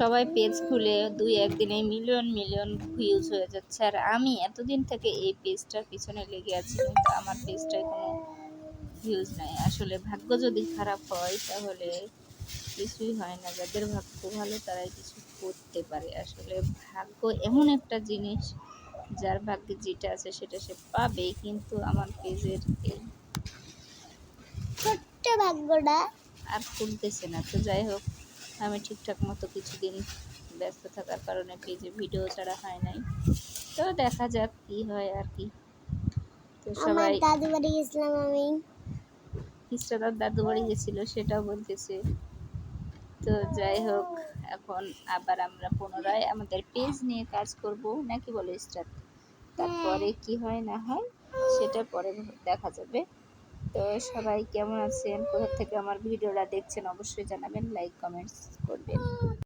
সবাই পেজ খুলে দুই একদিনে মিলিয়ন মিলিয়ন ভিউজ হয়ে যাচ্ছে, আর আমি এতদিন থেকে এই পেজটার পিছনে লেগে আছি, কিন্তু আমার পেজটায় কোনো ভিউজ নাই। আসলে ভাগ্য যদি খারাপ হয় তাহলে কিছুই হয় না। যাদের ভাগ্য ভালো তারাই কিছু করতে পারে। আসলে ভাগ্য এমন একটা জিনিস, যার ভাগ্যে যেটা আছে সেটা সে পাবে, কিন্তু আমার পেজের এই ছোট্ট ভাগ্যটা আর খুলতেছে না। তো যাই হোক, আমি ঠিকঠাক মতো কিছুদিন ব্যস্ত থাকার কারণে পেজে ভিডিও ছাড়া হয় নাই। তো দেখা যাক কি হয় আর কি। তো আমার সবাই দাদু বাড়ি গেছিলাম আমি। ইসরা দাদু বাড়ি গেছিল সেটাও বলতেছে। তো যাই হোক, এখন আবার আমরা পুনরায় আমাদের পেজ নিয়ে কাজ করব, নাকি বলো ইসরাত? তারপরে কি হয় না হয় সেটা পরে দেখা যাবে। তো সবাই কেমন আছেন, কোথা থেকে আমার ভিডিওটা দেখছেন অবশ্যই জানাবেন, লাইক কমেন্টস করবেন।